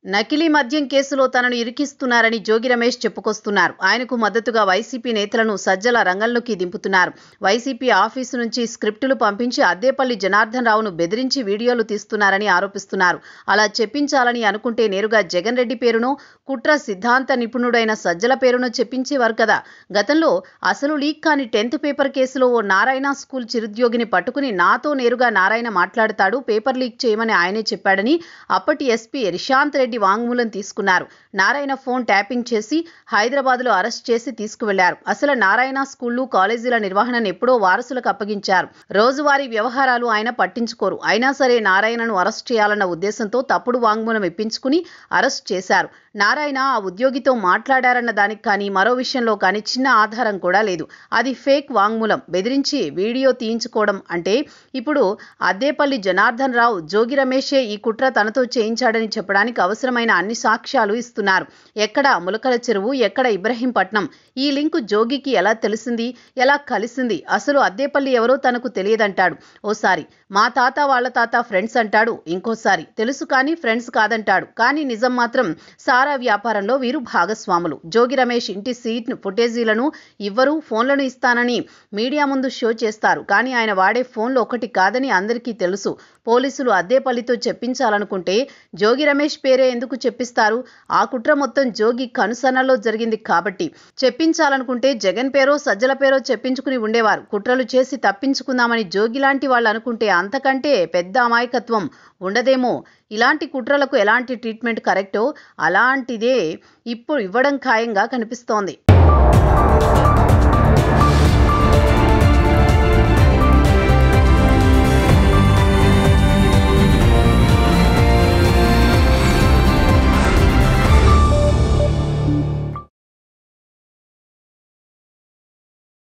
నకిలీ మద్యం కేసులో తనను ఇరికిస్తున్నారని జోగి రమేష్ చెప్పుకొస్తున్నారు. ఆయనకు మద్దతుగా వైసీపీ నేతలను సజ్జల రంగంలోకి దింపుతున్నారు. వైసీపీ ఆఫీసు నుంచి స్క్రిప్టులు పంపించి అద్దేపల్లి జనార్దన్ రావును బెదిరించి వీడియోలు తీస్తున్నారని ఆరోపిస్తున్నారు. అలా చెప్పించాలని అనుకుంటే నేరుగా జగన్ రెడ్డి పేరునో, కుట్ర సిద్ధాంత నిపుణుడైన సజ్జల పేరునో చెప్పించేవారు కదా. గతంలో అసలు లీక్ కాని 10th పేపర్ కేసులో ఓ నారాయణ స్కూల్ చిరుద్యోగిని పట్టుకుని నాతో నేరుగా నారాయణ మాట్లాడతాడు, పేపర్ లీక్ చేయమని ఆయనే చెప్పాడని అప్పటి ఎస్పీ రిషాంత్ రెడ్డి వాంగ్మూలం తీసుకున్నారు. నారాయణ ఫోన్ ట్యాపింగ్ చేసి హైదరాబాద్లో అరెస్ట్ చేసి తీసుకువెళ్లారు. అసలు నారాయణ స్కూళ్లు, కాలేజీల నిర్వహణను ఎప్పుడో వారసులకు అప్పగించారు. రోజువారీ వ్యవహారాలు ఆయన పట్టించుకోరు. అయినా సరే నారాయణను అరెస్ట్ చేయాలన్న ఉద్దేశంతో తప్పుడు వాంగ్మూలం ఇప్పించుకుని అరెస్ట్ చేశారు. నారాయణ ఆ ఉద్యోగితో మాట్లాడారన్న దానికి కానీ, మరో విషయంలో కానీ చిన్న ఆధారం కూడా లేదు. అది ఫేక్ వాంగ్మూలం. బెదిరించి వీడియో తీయించుకోవడం అంటే ఇప్పుడు అద్దేపల్లి జనార్దన్ రావు జోగి రమేషే ఈ కుట్ర తనతో చేయించాడని చెప్పడానికి అవసరమైన అన్ని సాక్ష్యాలు ఇస్తున్నారు. ఎక్కడ ములకల చెరువు, ఎక్కడ ఇబ్రహీంపట్నం? ఈ లింకు జోగికి ఎలా తెలిసింది, ఎలా కలిసింది? అసలు అద్దేపల్లి ఎవరో తనకు తెలియదంటాడు. ఓసారి మా తాత వాళ్ళ తాత ఫ్రెండ్స్ అంటాడు, ఇంకోసారి తెలుసు కానీ ఫ్రెండ్స్ కాదంటాడు. కానీ నిజం మాత్రం సారా వ్యాపారంలో వీరు భాగస్వాములు. జోగి రమేష్ ఇంటి సీట్ ఫుటేజీలను ఇవ్వరు, ఫోన్లను ఇస్తానని మీడియా ముందు షో చేస్తారు. కానీ ఆయన వాడే ఫోన్లు ఒకటి కాదని అందరికీ తెలుసు. పోలీసులు అద్దేపల్లితో చెప్పించాలనుకుంటే జోగి రమేష్ పేరే ఎందుకు చెప్పిస్తారు? ఆ కుట్ర మొత్తం జోగి కనుసన్నల్లో జరిగింది కాబట్టి. చెప్పించాలనుకుంటే జగన్ పేరో సజ్జల పేరో చెప్పించుకుని ఉండేవారు. కుట్రలు చేసి తప్పించుకుందామని జోగి లాంటి వాళ్ళు అనుకుంటే అంతకంటే పెద్ద అమాయకత్వం ఉండదేమో. ఇలాంటి కుట్రలకు ఎలాంటి ట్రీట్మెంట్ కరెక్టో అలాంటిదే ఇప్పుడు ఇవ్వడం ఖాయంగా కనిపిస్తోంది.